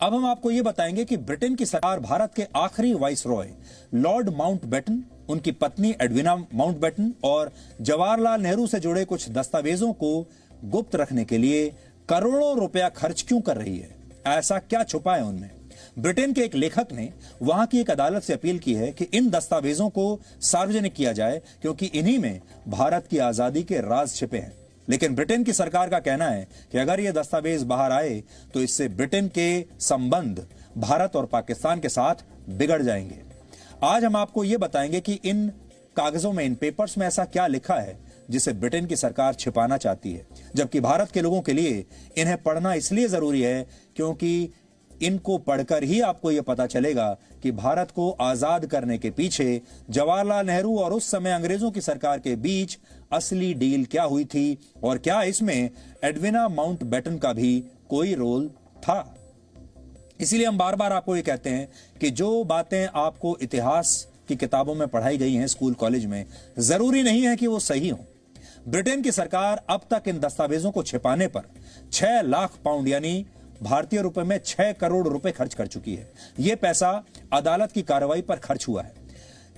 अब हम आपको यह बताएंगे कि ब्रिटेन की सरकार भारत के आखिरी वाइसरॉय लॉर्ड माउंटबेटन, उनकी पत्नी एडविना माउंटबेटन और जवाहरलाल नेहरू से जुड़े कुछ दस्तावेजों को गुप्त रखने के लिए करोड़ों रुपया खर्च क्यों कर रही है। ऐसा क्या छुपा है उनमें। ब्रिटेन के एक लेखक ने वहां की एक अदालत से अपील की है कि इन दस्तावेजों को सार्वजनिक किया जाए, क्योंकि इन्हीं में भारत की आजादी के राज छिपे हैं। लेकिन ब्रिटेन की सरकार का कहना है कि अगर ये दस्तावेज बाहर आए तो इससे ब्रिटेन के संबंध भारत और पाकिस्तान के साथ बिगड़ जाएंगे। आज हम आपको यह बताएंगे कि इन कागजों में, इन पेपर्स में ऐसा क्या लिखा है जिसे ब्रिटेन की सरकार छिपाना चाहती है, जबकि भारत के लोगों के लिए इन्हें पढ़ना इसलिए जरूरी है क्योंकि इनको पढ़कर ही आपको यह पता चलेगा कि भारत को आजाद करने के पीछे जवाहरलाल नेहरू और उस समय अंग्रेजों की सरकार के बीच असली डील क्या हुई थी और क्या इसमें एडविना माउंटबेटन का भी कोई रोल था। इसीलिए हम बार बार आपको ये कहते हैं कि जो बातें आपको इतिहास की किताबों में पढ़ाई गई हैं स्कूल कॉलेज में, जरूरी नहीं है कि वो सही हो। ब्रिटेन की सरकार अब तक इन दस्तावेजों को छिपाने पर 6 लाख पाउंड यानी भारतीय रुपए में 6 करोड़ रुपए खर्च कर चुकी है। यह पैसा अदालत की कार्रवाई पर खर्च हुआ है।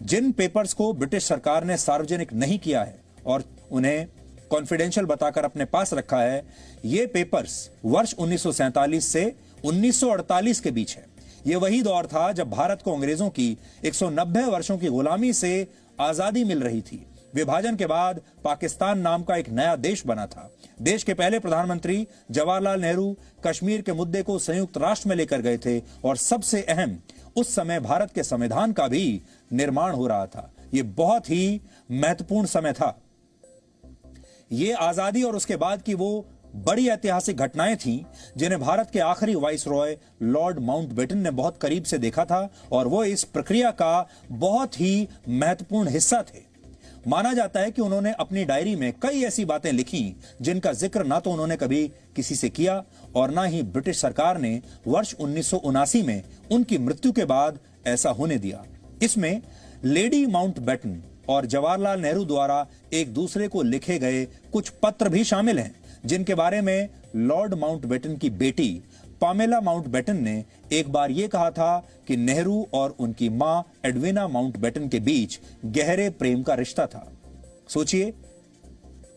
जिन पेपर्स को ब्रिटिश सरकार ने सार्वजनिक नहीं किया है और उन्हें कॉन्फिडेंशियल बताकर अपने पास रखा है, ये पेपर्स वर्ष 1947 से 1948 के बीच है। यह वही दौर था जब भारत को अंग्रेजों की 190 वर्षों की गुलामी से आजादी मिल रही थी। विभाजन के बाद पाकिस्तान नाम का एक नया देश बना था। देश के पहले प्रधानमंत्री जवाहरलाल नेहरू कश्मीर के मुद्दे को संयुक्त राष्ट्र में लेकर गए थे और सबसे अहम, उस समय भारत के संविधान का भी निर्माण हो रहा था। यह बहुत ही महत्वपूर्ण समय था। यह आजादी और उसके बाद की वो बड़ी ऐतिहासिक घटनाएं थीं जिन्हें भारत के आखिरी वाइसरॉय लॉर्ड माउंटबेटन ने बहुत करीब से देखा था और वो इस प्रक्रिया का बहुत ही महत्वपूर्ण हिस्सा थे। माना जाता है कि उन्होंने अपनी डायरी में कई ऐसी बातें लिखी जिनका जिक्र ना तो उन्होंने कभी किसी से किया और ना ही ब्रिटिश सरकार ने वर्ष 1979 में उनकी मृत्यु के बाद ऐसा होने दिया। इसमें लेडी माउंटबेटन और जवाहरलाल नेहरू द्वारा एक दूसरे को लिखे गए कुछ पत्र भी शामिल हैं, जिनके बारे में लॉर्ड माउंटबेटन की बेटी पामेला माउंटबेटन ने एक बार यह कहा था कि नेहरू और उनकी मां एडविना माउंटबेटन के बीच गहरे प्रेम का रिश्ता था। सोचिए,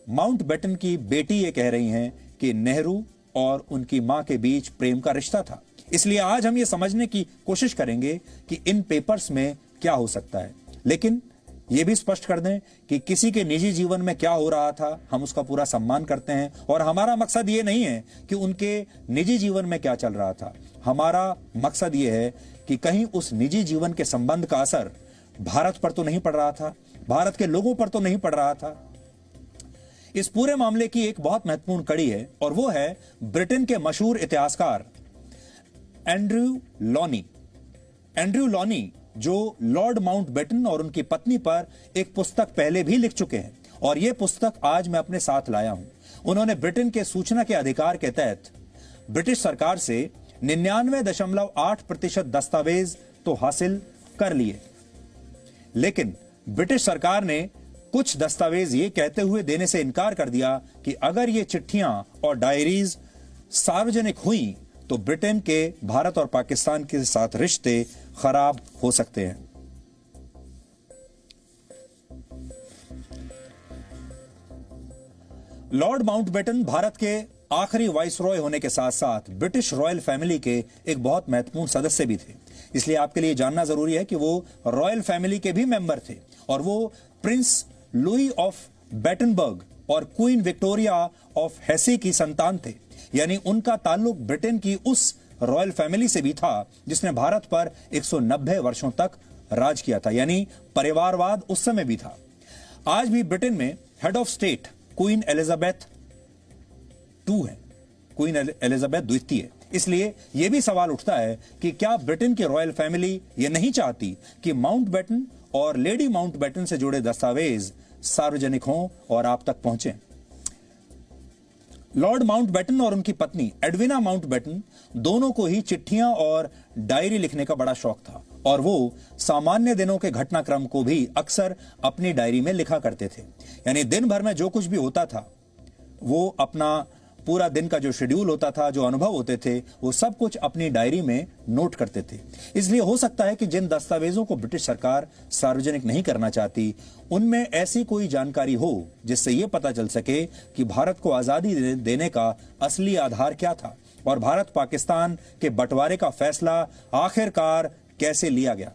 माउंटबेटन की बेटी ये कह रही हैं कि नेहरू और उनकी मां के बीच प्रेम का रिश्ता था। इसलिए आज हम ये समझने की कोशिश करेंगे कि इन पेपर्स में क्या हो सकता है, लेकिन यह भी स्पष्ट कर दें कि किसी के निजी जीवन में क्या हो रहा था हम उसका पूरा सम्मान करते हैं और हमारा मकसद यह नहीं है कि उनके निजी जीवन में क्या चल रहा था। हमारा मकसद यह है कि कहीं उस निजी जीवन के संबंध का असर भारत पर तो नहीं पड़ रहा था, भारत के लोगों पर तो नहीं पड़ रहा था। इस पूरे मामले की एक बहुत महत्वपूर्ण कड़ी है और वो है ब्रिटेन के मशहूर इतिहासकार एंड्रयू लॉनी। एंड्रयू लॉनी जो लॉर्ड माउंटबेटन और उनकी पत्नी पर एक पुस्तक पहले भी लिख चुके हैं और यह पुस्तक आज मैं अपने साथ लाया हूं। उन्होंने ब्रिटेन के सूचना के अधिकार के तहत ब्रिटिश सरकार से 99.8% दस्तावेज तो हासिल कर लिए, लेकिन ब्रिटिश सरकार ने कुछ दस्तावेज ये कहते हुए देने से इनकार कर दिया कि अगर ये चिट्ठियां और डायरीज सार्वजनिक हुई तो ब्रिटेन के भारत और पाकिस्तान के साथ रिश्ते खराब हो सकते हैं। लॉर्ड माउंटबेटन भारत के आखिरी वाइसरॉय होने के साथ साथ ब्रिटिश रॉयल फैमिली के एक बहुत महत्वपूर्ण सदस्य भी थे। इसलिए आपके लिए जानना जरूरी है कि वो रॉयल फैमिली के भी मेंबर थे और वो प्रिंस लुई ऑफ बैटनबर्ग और क्वीन विक्टोरिया ऑफ हेसी की संतान थे। यानी उनका ताल्लुक ब्रिटेन की उस रॉयल फैमिली से भी था जिसने भारत पर 190 वर्षों तक राज किया था, यानी परिवारवाद उस समय भी था। आज भी ब्रिटेन में head of state queen Elizabeth II है, क्वीन एलिजाबेथ द्वितीय। इसलिए यह भी सवाल उठता है कि क्या ब्रिटेन की रॉयल फैमिली यह नहीं चाहती कि माउंटबेटन और लेडी माउंटबेटन से जुड़े दस्तावेज सार्वजनिक हों और आप तक पहुंचे। लॉर्ड माउंटबेटन और उनकी पत्नी एडविना माउंटबेटन दोनों को ही चिट्ठियां और डायरी लिखने का बड़ा शौक था और वो सामान्य दिनों के घटनाक्रम को भी अक्सर अपनी डायरी में लिखा करते थे। यानी दिन भर में जो कुछ भी होता था वो अपना पूरा दिन का जो शेड्यूल होता था, जो अनुभव होते थे, वो सब कुछ अपनी डायरी में नोट करते थे। इसलिए हो सकता है कि जिन दस्तावेजों को ब्रिटिश सरकार सार्वजनिक नहीं करना चाहती, उनमें ऐसी कोई जानकारी हो जिससे यह पता चल सके कि भारत को आजादी देने का असली आधार क्या था और भारत पाकिस्तान के बंटवारे का फैसला आखिरकार कैसे लिया गया।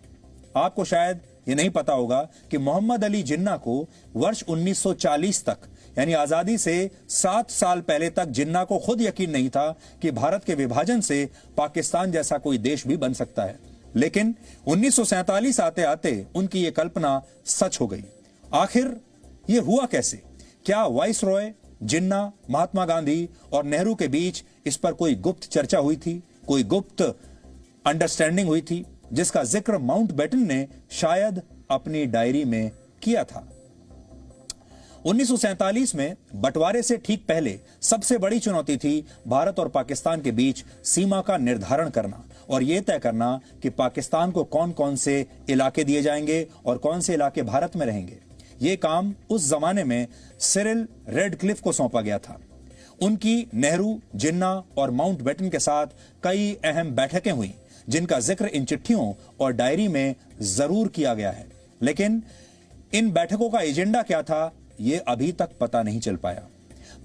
आपको शायद ये नहीं पता होगा कि मोहम्मद अली जिन्ना को वर्ष 1940 तक, यानी आजादी से 7 साल पहले तक, जिन्ना को खुद यकीन नहीं था कि भारत के विभाजन से पाकिस्तान जैसा कोई देश भी बन सकता है। लेकिन 1947 आते आते उनकी ये कल्पना सच हो गई। आखिर ये हुआ कैसे? क्या वाइसरॉय, जिन्ना, महात्मा गांधी और नेहरू के बीच इस पर कोई गुप्त चर्चा हुई थी, कोई गुप्त अंडरस्टैंडिंग हुई थी, जिसका जिक्र माउंटबेटन ने शायद अपनी डायरी में किया था? 1947 में बंटवारे से ठीक पहले सबसे बड़ी चुनौती थी भारत और पाकिस्तान के बीच सीमा का निर्धारण करना और यह तय करना कि पाकिस्तान को कौन कौन से इलाके दिए जाएंगे और कौन से इलाके भारत में रहेंगे। यह काम उस जमाने में सिरिल रेडक्लिफ को सौंपा गया था। उनकी नेहरू, जिन्ना और माउंटबेटन के साथ कई अहम बैठकें हुई, जिनका जिक्र इन चिट्ठियों और डायरी में जरूर किया गया है। लेकिन इन बैठकों का एजेंडा क्या था, यह अभी तक पता नहीं चल पाया।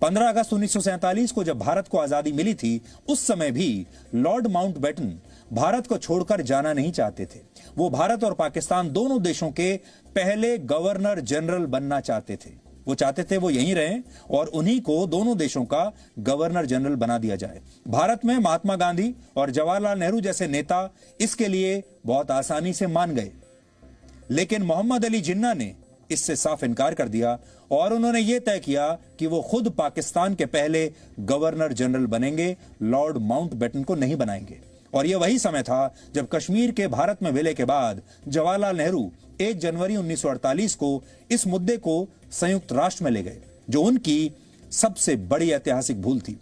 15 अगस्त 1947 को जब भारत को आजादी मिली थी, उस समय भी लॉर्ड माउंटबेटन भारत को छोड़कर जाना नहीं चाहते थे। वो भारत और पाकिस्तान दोनों देशों के पहले गवर्नर जनरल बनना चाहते थे। वो चाहते थे वो यहीं रहें और उन्हीं को दोनों देशों का गवर्नर जनरल बना दिया जाए। भारत में महात्मा गांधी और जवाहरलाल नेहरू जैसे नेता इसके लिए बहुत आसानी से मान गए, लेकिन मोहम्मद अली जिन्ना ने इससे साफ इनकार कर दिया और उन्होंने यह तय किया कि वो खुद पाकिस्तान के पहले गवर्नर जनरल बनेंगे, लॉर्ड माउंटबेटन को नहीं बनाएंगे। और यह वही समय था जब कश्मीर के भारत में विलय के बाद जवाहरलाल नेहरू 1 जनवरी 1948 को इस मुद्दे को संयुक्त राष्ट्र में ले गए, जो उनकी सबसे बड़ी ऐतिहासिक भूल थी।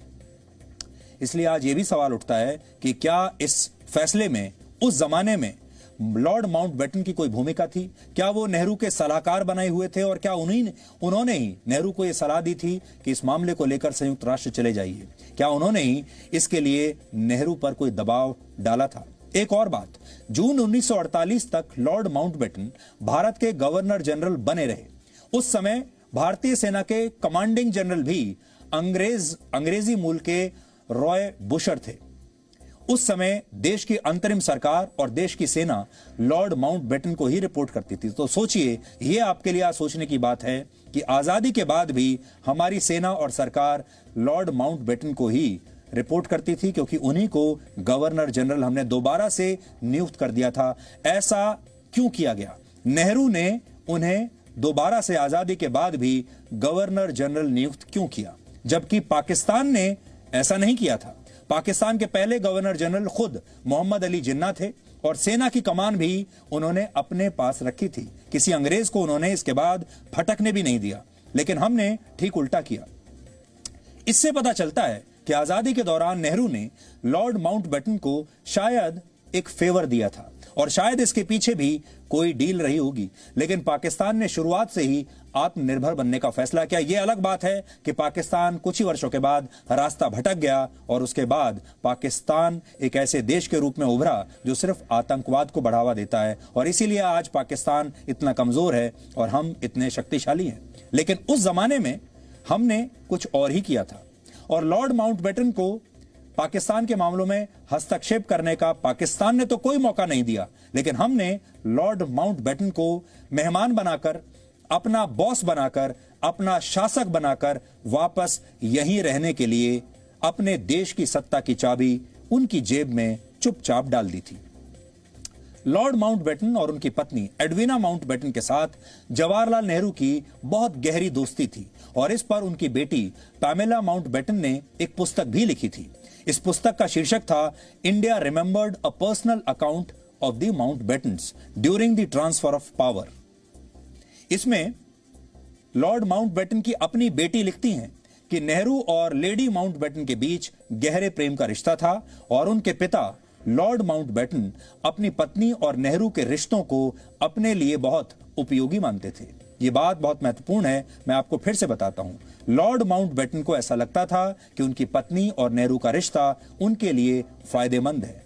इसलिए आज यह भी सवाल उठता है कि क्या इस फैसले में उस जमाने में लॉर्ड माउंटबेटन की कोई भूमिका थी? क्या वो नेहरू के सलाहकार बनाए हुए थे और क्या उन्होंने ही नेहरू को यह सलाह दी थी कि इस मामले को लेकर संयुक्त राष्ट्र चले जाइए? क्या उन्होंने ही इसके लिए नेहरू पर कोई दबाव डाला था? एक और बात, जून 1948 तक लॉर्ड माउंटबेटन भारत के गवर्नर जनरल बने रहे। उस समय भारतीय सेना के कमांडिंग जनरल भी अंग्रेजी मूल के रॉय बुशर थे। उस समय देश की अंतरिम सरकार और देश की सेना लॉर्ड माउंटबेटन को ही रिपोर्ट करती थी। तो सोचिए, यह आपके लिए आज सोचने की बात है कि आजादी के बाद भी हमारी सेना और सरकार लॉर्ड माउंटबेटन को ही रिपोर्ट करती थी, क्योंकि उन्हीं को गवर्नर जनरल हमने दोबारा से नियुक्त कर दिया था। ऐसा क्यों किया गया? नेहरू ने उन्हें दोबारा से आजादी के बाद भी गवर्नर जनरल नियुक्त क्यों किया, जबकि पाकिस्तान ने ऐसा नहीं किया था? पाकिस्तान के पहले गवर्नर जनरल खुद मोहम्मद अली जिन्ना थे और सेना की कमान भी उन्होंने अपने पास रखी थी। किसी अंग्रेज को उन्होंने इसके बाद फटकने भी नहीं दिया। लेकिन हमने ठीक उल्टा किया। इससे पता चलता है कि आजादी के दौरान नेहरू ने लॉर्ड माउंटबेटन को शायद एक फेवर दिया था और शायद इसके पीछे भी कोई डील रही होगी। लेकिन पाकिस्तान ने शुरुआत से ही आत्मनिर्भर बनने का फैसला किया। यह अलग बात है कि पाकिस्तान कुछ ही वर्षों के बाद रास्ता भटक गया और उसके बाद पाकिस्तान एक ऐसे देश के रूप में उभरा जो सिर्फ आतंकवाद को बढ़ावा देता है, और इसीलिए आज पाकिस्तान इतना कमजोर है और हम इतने शक्तिशाली हैं। लेकिन उस जमाने में हमने कुछ और ही किया था और लॉर्ड माउंटबेटन को पाकिस्तान के मामलों में हस्तक्षेप करने का पाकिस्तान ने तो कोई मौका नहीं दिया, लेकिन हमने लॉर्ड माउंटबेटन को मेहमान बनाकर, अपना बॉस बनाकर, अपना शासक बनाकर वापस यहीं रहने के लिए अपने देश की सत्ता की चाबी उनकी जेब में चुपचाप डाल दी थी। लॉर्ड माउंटबेटन और उनकी पत्नी एडविना माउंटबेटन के साथ जवाहरलाल नेहरू की बहुत गहरी दोस्ती थी और इस पर उनकी बेटी पैमेला माउंटबेटन ने एक पुस्तक भी लिखी थी। इस पुस्तक का शीर्षक था India remembered a personal account of the Mountbattens during the transfer of power. इसमें लॉर्ड माउंटबेटन की अपनी बेटी लिखती हैं कि नेहरू और लेडी माउंटबेटन के बीच गहरे प्रेम का रिश्ता था और उनके पिता लॉर्ड माउंटबेटन अपनी पत्नी और नेहरू के रिश्तों को अपने लिए बहुत उपयोगी मानते थे। ये बात बहुत महत्वपूर्ण है, मैं आपको फिर से बताता हूं। लॉर्ड माउंटबेटन को ऐसा लगता था कि उनकी पत्नी और नेहरू का रिश्ता उनके लिए फायदेमंद है।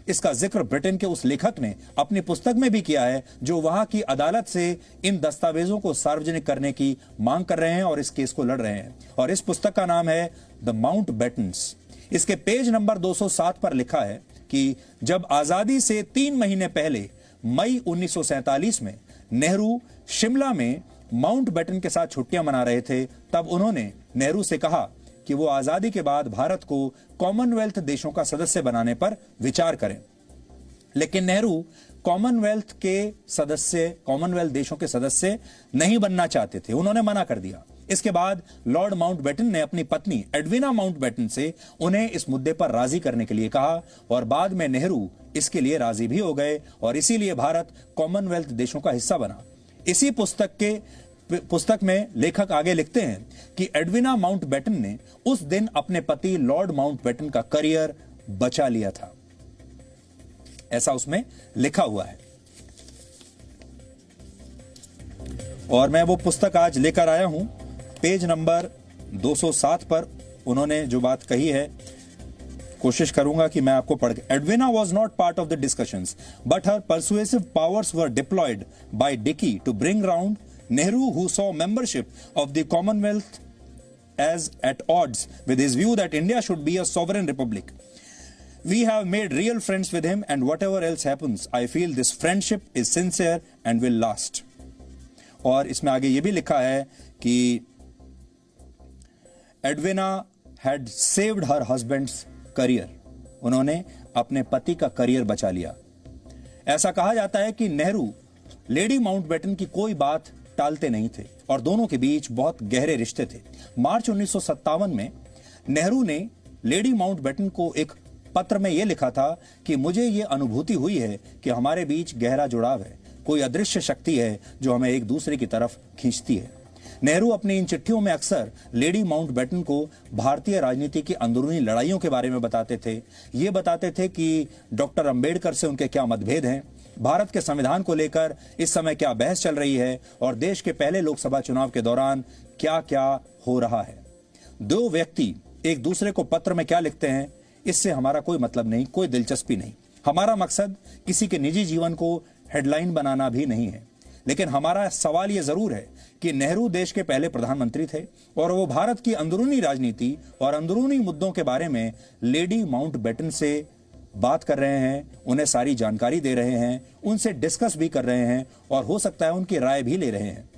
इसका जिक्र ब्रिटेन के उस लेखक ने अपनी पुस्तक में भी किया है जो वहां की अदालत से इन दस्तावेजों को सार्वजनिक करने की मांग कर रहे हैं और इस केस को लड़ रहे हैं। और इस पुस्तक का नाम है द माउंटबेटन्स। इसके पेज नंबर 207 पर लिखा है कि जब आजादी से 3 महीने पहले मई 1947 में नेहरू शिमला में माउंटबेटन के साथ छुट्टियां मना रहे थे, तब उन्होंने नेहरू से कहा कि वो आजादी के बाद भारत को कॉमनवेल्थ देशों का सदस्य बनाने पर विचार करें। लेकिन नेहरू कॉमनवेल्थ देशों के सदस्य नहीं बनना चाहते थे, उन्होंने मना कर दिया। इसके बाद लॉर्ड माउंटबेटन ने अपनी पत्नी एडविना माउंटबेटन से उन्हें इस मुद्दे पर राजी करने के लिए कहा और बाद में नेहरू इसके लिए राजी भी हो गए और इसीलिए भारत कॉमनवेल्थ देशों का हिस्सा बना। इसी पुस्तक में लेखक आगे लिखते हैं कि एडविना माउंटबेटन ने उस दिन अपने पति लॉर्ड माउंटबेटन का करियर बचा लिया था, ऐसा उसमें लिखा हुआ है। और मैं वो पुस्तक आज लेकर आया हूं। पेज नंबर 207 पर उन्होंने जो बात कही है, कोशिश करूंगा कि मैं आपको पढ़ के। Edwina was not part of the discussions but her persuasive powers were deployed by Dickie to bring round Nehru, who saw membership of the Commonwealth as at odds with his view that India should be a sovereign republic. We have made real friends with him, and whatever else happens, I feel this friendship is sincere and will last. और इसमें आगे ये भी लिखा है कि Edwina had saved her husband's career. उन्होंने अपने पति का करियर बचा लिया। ऐसा कहा जाता है कि नेहरू लेडी माउंटबेटन की कोई बात टालते नहीं थे और दोनों के बीच बहुत गहरे रिश्ते थे। मार्च 1957 में नेहरू ने लेडी माउंटबेटन को एक पत्र में यह लिखा था कि मुझे यह अनुभूति हुई है कि हमारे बीच गहरा जुड़ाव है, कोई अदृश्य शक्ति है जो हमें एक दूसरे की तरफ खींचती है। नेहरू अपनी इन चिट्ठियों में अक्सर लेडी माउंटबेटन को भारतीय राजनीति की अंदरूनी लड़ाइयों के बारे में बताते थे। ये बताते थे कि डॉक्टर अंबेडकर से उनके क्या मतभेद हैं, भारत के संविधान को लेकर इस समय क्या बहस चल रही है और देश के पहले लोकसभा चुनाव के दौरान क्या क्या हो रहा है। दो व्यक्ति एक दूसरे को पत्र में क्या लिखते हैं, इससे हमारा कोई मतलब नहीं, कोई दिलचस्पी नहीं। हमारा मकसद किसी के निजी जीवन को हेडलाइन बनाना भी नहीं है। लेकिन हमारा सवाल यह जरूर है कि नेहरू देश के पहले प्रधानमंत्री थे और वो भारत की अंदरूनी राजनीति और अंदरूनी मुद्दों के बारे में लेडी माउंटबेटन से बात कर रहे हैं, उन्हें सारी जानकारी दे रहे हैं, उनसे डिस्कस भी कर रहे हैं और हो सकता है उनकी राय भी ले रहे हैं।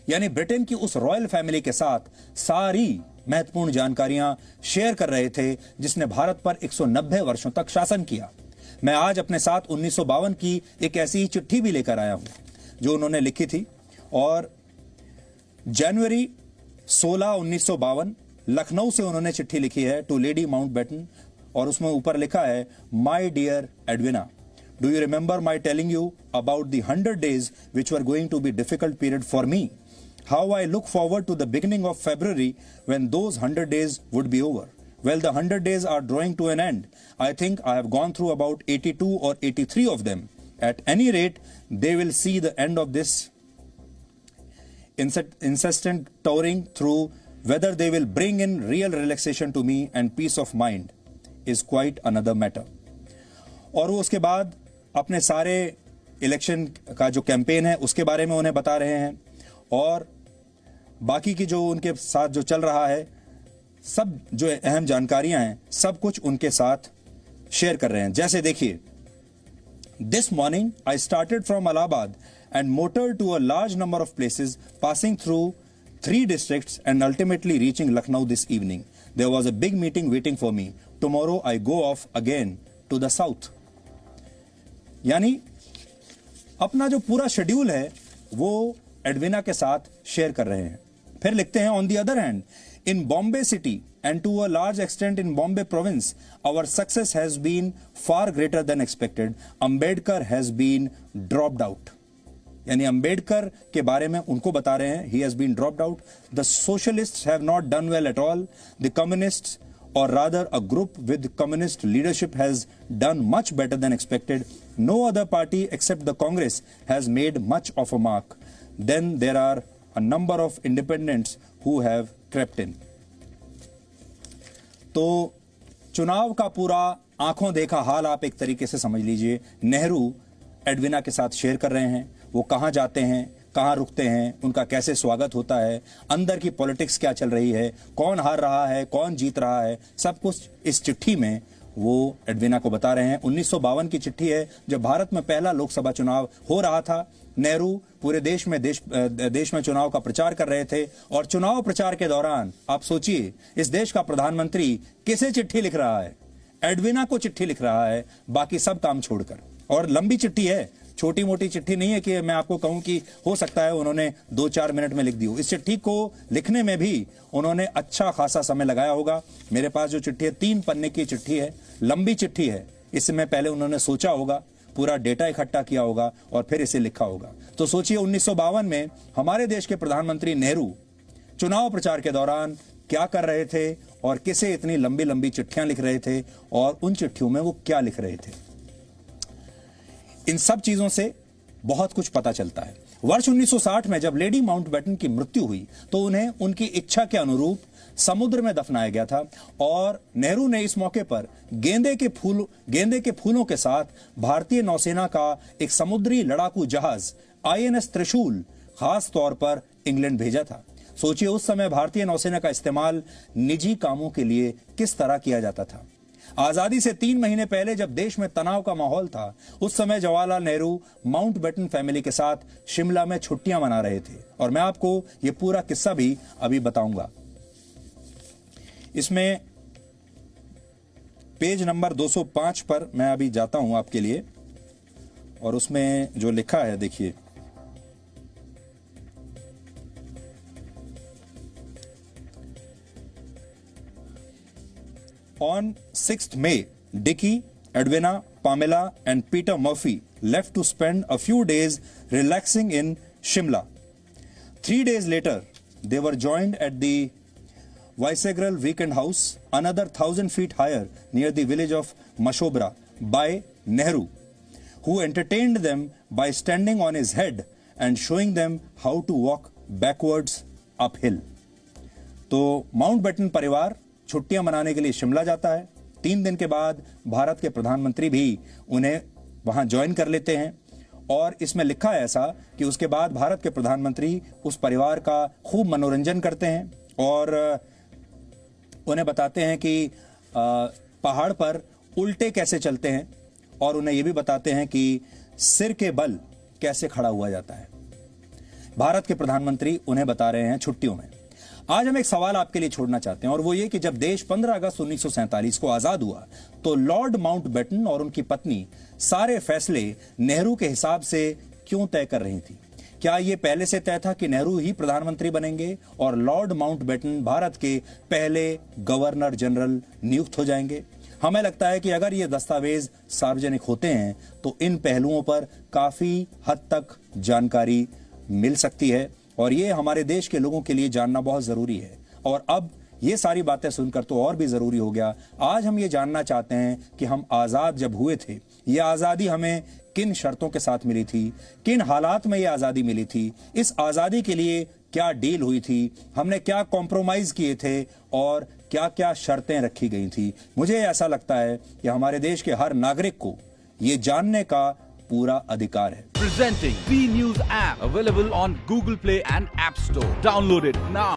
यानी ब्रिटेन की उस रॉयल फैमिली के साथ सारी महत्वपूर्ण जानकारियां शेयर कर रहे थे जिसने भारत पर 190 वर्षों तक शासन किया। मैं आज अपने साथ 1952 की एक ऐसी ही चिट्ठी भी लेकर आया हूं जो उन्होंने लिखी थी और जनवरी 16, 1952 लखनऊ से उन्होंने चिट्ठी लिखी है टू लेडी माउंटबेटन और उसमें ऊपर लिखा है, my dear Edwina, do you remember my telling you about the 100 days which were going to be difficult period for me? How I look forward to the beginning of February when those 100 days would be over. Well, the 100 days are drawing to an end. I think I have gone through about 82 or 83 of them. At any rate, they will see the end of this incessant touring through. Whether they will bring in real relaxation to me and peace of mind is quite another matter. और वो उसके बाद अपने सारे election का जो campaign है उसके बारे में उन्हें बता रहे हैं और बाकी की जो उनके साथ जो चल रहा है, सब जो अहम जानकारियां हैं, सब कुछ उनके साथ शेयर कर रहे हैं। जैसे देखिए, this morning I started from Allahabad and motored to a large number of places, passing through 3 districts and ultimately reaching Lucknow this evening. There was a big meeting waiting for me. Tomorrow I go off again to the south. यानी अपना जो पूरा schedule है वो Edwina के साथ share कर रहे हैं। फिर लिखते हैं, on the other hand, in Bombay city and to a large extent in Bombay province, our success has been far greater than expected. Ambedkar has been dropped out. यानी अंबेडकर के बारे में उनको बता रहे हैं, he has been dropped out. The socialists have not done well at all. The communists, or rather a group with communist leadership, has done much better than expected. No other party except the Congress has made much of a mark. then there are a number of independents who have crept in. तो चुनाव का पूरा आंखों देखा हाल आप एक तरीके से समझ लीजिए नेहरू एडविना के साथ शेयर कर रहे हैं। वो कहां जाते हैं, कहां रुकते हैं, उनका कैसे स्वागत होता है, अंदर की पॉलिटिक्स क्या चल रही है, कौन हार रहा है, कौन जीत रहा है, सब कुछ इस चिट्ठी में वो एडविना को बता रहे हैं। 1952 की चिट्ठी है, जब भारत में पहला लोकसभा चुनाव हो रहा था। नेहरू पूरे देश में चुनाव का प्रचार कर रहे थे और चुनाव प्रचार के दौरान आप सोचिए इस देश का प्रधानमंत्री किसे चिट्ठी लिख रहा है, एडविना को चिट्ठी लिख रहा है, बाकी सब काम छोड़कर। और लंबी चिट्ठी है, छोटी मोटी चिट्ठी नहीं है कि मैं आपको कहूं कि हो सकता है उन्होंने 2-4 मिनट में लिख दी हो। इस चिट्ठी को लिखने में भी उन्होंने अच्छा खासा समय लगाया होगा। मेरे पास जो चिट्ठी है 3 पन्ने की चिट्ठी है, लंबी चिट्ठी है। इसमें पहले उन्होंने सोचा होगा, पूरा डेटा इकट्ठा किया होगा और फिर इसे लिखा होगा। तो सोचिए 1952 में हमारे देश के प्रधानमंत्री नेहरू चुनाव प्रचार के दौरान क्या कर रहे थे और किसे इतनी लंबी लंबी चिट्ठियां लिख रहे थे और उन चिट्ठियों में वो क्या लिख रहे थे। इन सब चीजों से बहुत कुछ पता चलता है। वर्ष 1960 में जब लेडी माउंटबेटन की मृत्यु हुई तो उन्हें उनकी इच्छा के अनुरूप समुद्र में दफनाया गया था और नेहरू ने इस मौके पर गेंदे के फूलों के साथ भारतीय नौसेना का एक समुद्री लड़ाकू जहाज INS त्रिशूल खास तौर पर इंग्लैंड भेजा था। सोचिए उस समय भारतीय नौसेना का इस्तेमाल निजी कामों के लिए किस तरह किया जाता था। आजादी से 3 महीने पहले जब देश में तनाव का माहौल था, उस समय जवाहरलाल नेहरू माउंटबेटन फैमिली के साथ शिमला में छुट्टियां मना रहे थे और मैं आपको यह पूरा किस्सा भी अभी बताऊंगा। इसमें पेज नंबर 205 पर मैं अभी जाता हूं आपके लिए और उसमें जो लिखा है देखिए। On 6th May, Dicky, Edwina, Pamela and Peter Murphy left to spend a few days relaxing in Shimla. 3 days later, they were joined at the Viceregal Weekend House, another 1,000 feet higher near the village of Mashobra, by Nehru, who entertained them by standing on his head and showing them how to walk backwards uphill. तो Mountbatten परिवार छुट्टियां मनाने के लिए शिमला जाता है। 3 दिन के बाद भारत के प्रधानमंत्री भी उन्हें वहां ज्वाइन कर लेते हैं और इसमें लिखा है ऐसा कि उसके बाद भारत के प्रधानमंत्री उस परिवार का खूब मनोरंजन करते हैं और उन्हें बताते हैं कि पहाड़ पर उल्टे कैसे चलते हैं और उन्हें यह भी बताते हैं कि सिर के बल कैसे खड़ा हुआ जाता है। भारत के प्रधानमंत्री उन्हें बता रहे हैं छुट्टियों में। आज हम एक सवाल आपके लिए छोड़ना चाहते हैं और वो ये कि जब देश 15 अगस्त 1947 को आजाद हुआ तो लॉर्ड माउंटबेटन और उनकी पत्नी सारे फैसले नेहरू के हिसाब से क्यों तय कर रही थी। क्या ये पहले से तय था कि नेहरू ही प्रधानमंत्री बनेंगे और लॉर्ड माउंटबेटन भारत के पहले गवर्नर जनरल नियुक्त हो जाएंगे। हमें लगता है कि अगर ये दस्तावेज सार्वजनिक होते हैं तो इन पहलुओं पर काफी हद तक जानकारी मिल सकती है और ये हमारे देश के लोगों के लिए जानना बहुत जरूरी है। और अब ये सारी बातें सुनकर तो और भी जरूरी हो गया। आज हम ये जानना चाहते हैं कि हम आजाद जब हुए थे, ये आजादी हमें किन शर्तों के साथ मिली थी, किन हालात में ये आजादी मिली थी, इस आजादी के लिए क्या डील हुई थी, हमने क्या कॉम्प्रोमाइज किए थे और क्या क्या शर्तें रखी गई थी। मुझे ऐसा लगता है कि हमारे देश के हर नागरिक को ये जानने का पूरा अधिकार है। Presenting B News app available on Google Play and App Store. Download it now.